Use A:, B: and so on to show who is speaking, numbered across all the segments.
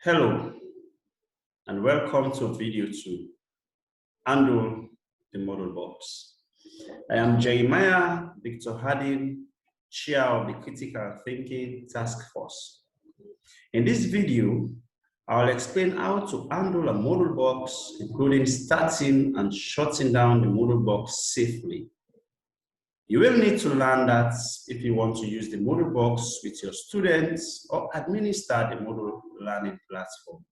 A: Hello and welcome to video 2, Handle the MoodleBox. I am Jeremiah Victor Hardin, Chair of the Critical Thinking Task Force. In this video, I'll explain how to handle a MoodleBox, including starting and shutting down the MoodleBox safely. You will need to learn that if you want to use the MoodleBox with your students or administer the Moodle learning platform.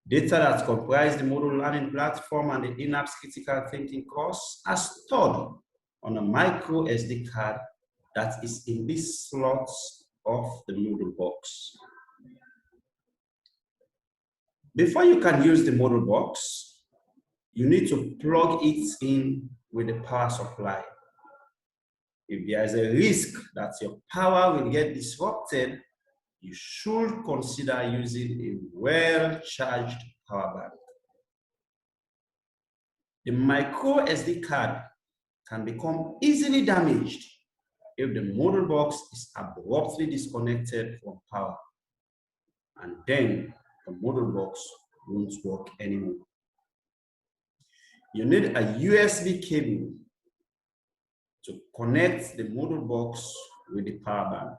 A: Data that comprise the Moodle learning platform and the in-apps critical thinking course are stored on a micro SD card that is in these slots of the MoodleBox. Before you can use the MoodleBox, you need to plug it in with the power supply. If there is a risk that your power will get disrupted, you should consider using a well-charged power bank. The micro SD card can become easily damaged if the MoodleBox is abruptly disconnected from power, and then the MoodleBox won't work anymore. You need a USB cable to connect the MoodleBox with the power bank.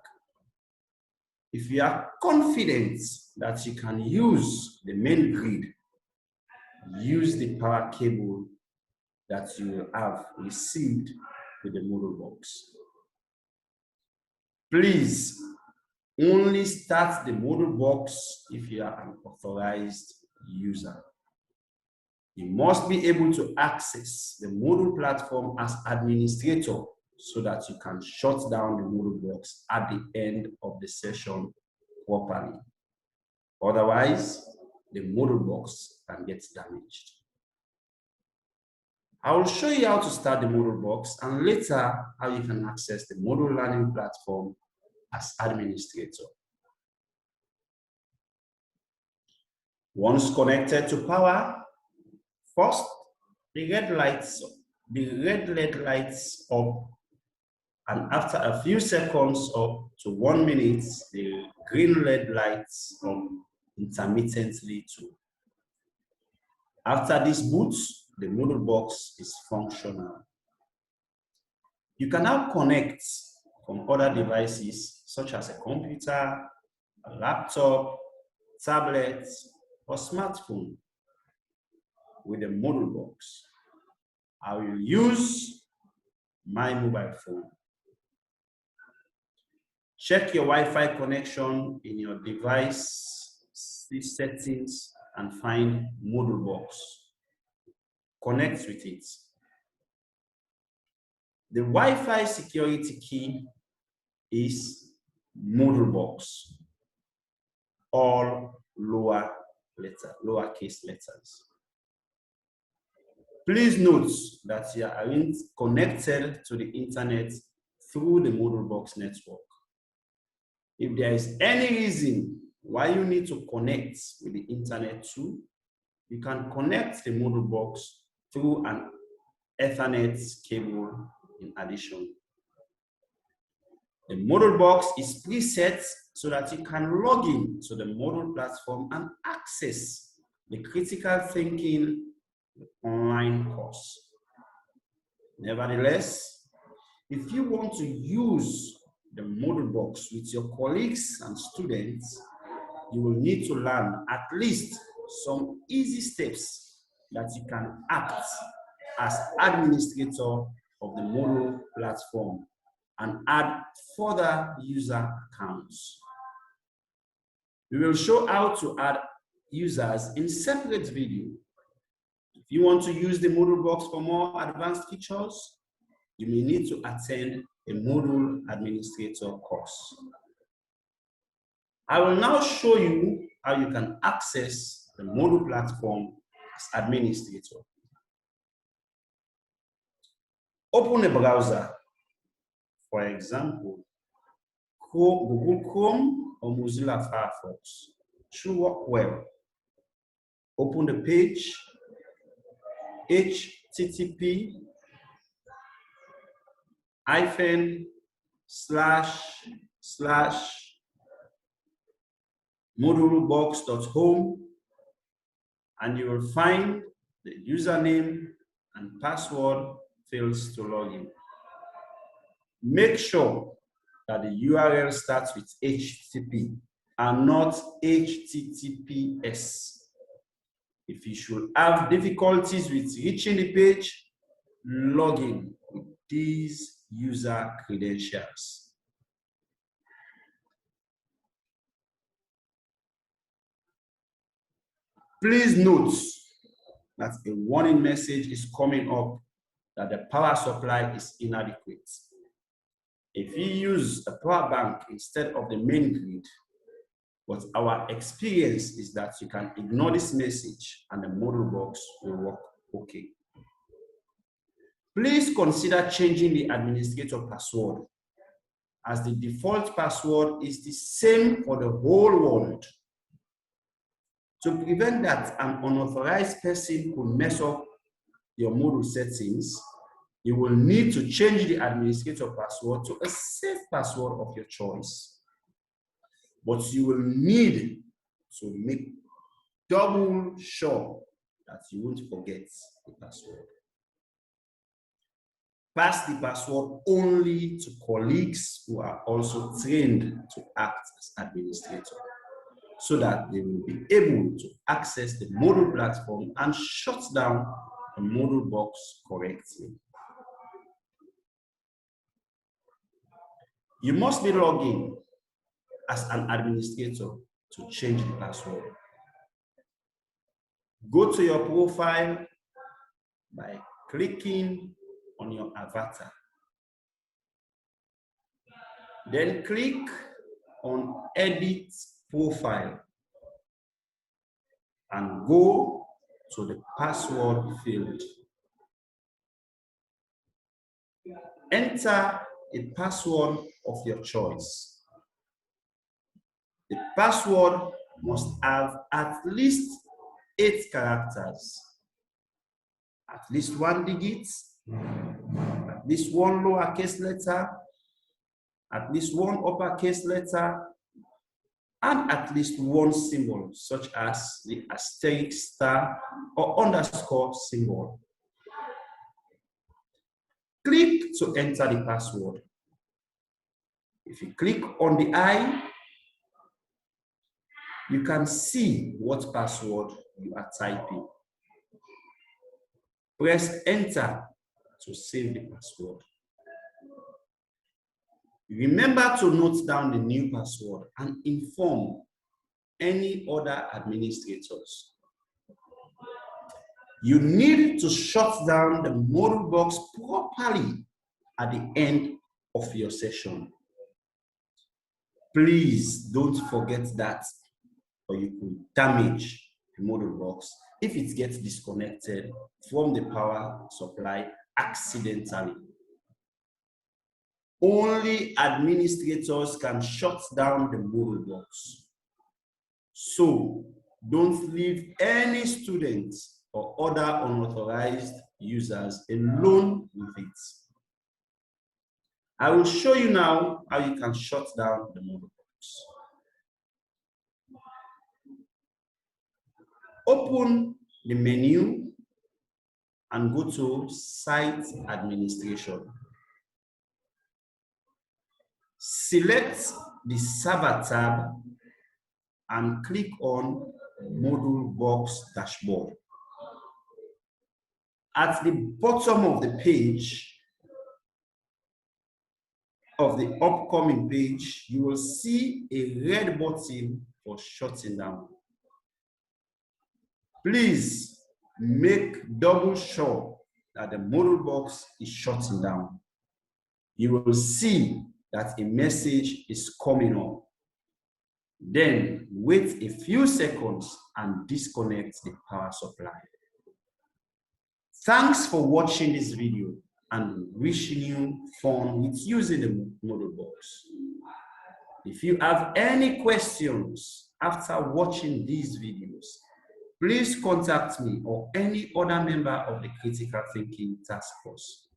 A: If you are confident that you can use the main grid, use the power cable that you will have received with the MoodleBox. Please only start the MoodleBox if you are an authorized user. You must be able to access the Moodle platform as administrator so that you can shut down the MoodleBox at the end of the session properly. Otherwise, the MoodleBox can get damaged. I will show you how to start the MoodleBox and later how you can access the Moodle learning platform as administrator. Once connected to power, first, the red LED lights up, and after a few seconds up to 1 minute, the green LED lights up intermittently too. After this boots, the MoodleBox is functional. You can now connect from other devices such as a computer, a laptop, tablet, or smartphone with the MoodleBox. I will use my mobile phone. Check your Wi-Fi connection in your device settings and find MoodleBox. Connect with it. The Wi-Fi security key is MoodleBox, all lowercase letters. Please note that you are connected to the internet through the MoodleBox network. If there is any reason why you need to connect with the internet too, you can connect the MoodleBox through an Ethernet cable in addition. The MoodleBox is preset so that you can log in to the Moodle platform and access the critical thinking online course. Nevertheless, if you want to use the MoodleBox with your colleagues and students, you will need to learn at least some easy steps that you can act as administrator of the Moodle platform and add further user accounts. We will show how to add users in separate video. If you want to use the MoodleBox for more advanced features, you may need to attend a Moodle administrator course. I will now show you how you can access the Moodle platform as administrator. Open a browser, for example, Google Chrome or Mozilla Firefox. Should work well. Open the page, http:// MoodleBox.home, and you will find the username and password fields to log in. Make sure that the URL starts with HTTP and not HTTPS. If you should have difficulties with reaching the page, log in with these user credentials. Please note that a warning message is coming up that the power supply is inadequate. If you use a power bank instead of the main grid, but our experience is that you can ignore this message and the MoodleBox will work okay. Please consider changing the administrator password, as the default password is the same for the whole world. To prevent that an unauthorized person could mess up your Moodle settings, you will need to change the administrator password to a safe password of your choice. But you will need to make double sure that you won't forget the password. Pass the password only to colleagues who are also trained to act as administrator, so that they will be able to access the Moodle platform and shut down the MoodleBox correctly. You must be logged in as an administrator to change the password. Go to your profile by clicking on your avatar. Then click on Edit Profile and go to the password field. Enter a password of your choice. The password must have at least 8 characters, at least 1 digit, at least 1 lowercase letter, at least 1 uppercase letter, and at least 1 symbol, such as the asterisk, star, or underscore symbol. Click to enter the password. If you click on the eye, you can see what password you are typing. Press enter to save the password. Remember to note down the new password and inform any other administrators. You need to shut down the MoodleBox properly at the end of your session. Please don't forget that, or you could damage the MoodleBox if it gets disconnected from the power supply accidentally. Only administrators can shut down the MoodleBox. So don't leave any students or other unauthorized users alone with it. I will show you now how you can shut down the MoodleBox. Open the menu and go to Site Administration. Select the Server tab and click on MoodleBox Dashboard. At the bottom of the page, of the upcoming page, you will see a red button for shutting down. Please make double sure that the MoodleBox is shutting down. You will see that a message is coming up. Then wait a few seconds and disconnect the power supply. Thanks for watching this video and wishing you fun with using the MoodleBox. If you have any questions after watching these videos, please contact me or any other member of the Critical Thinking Task Force.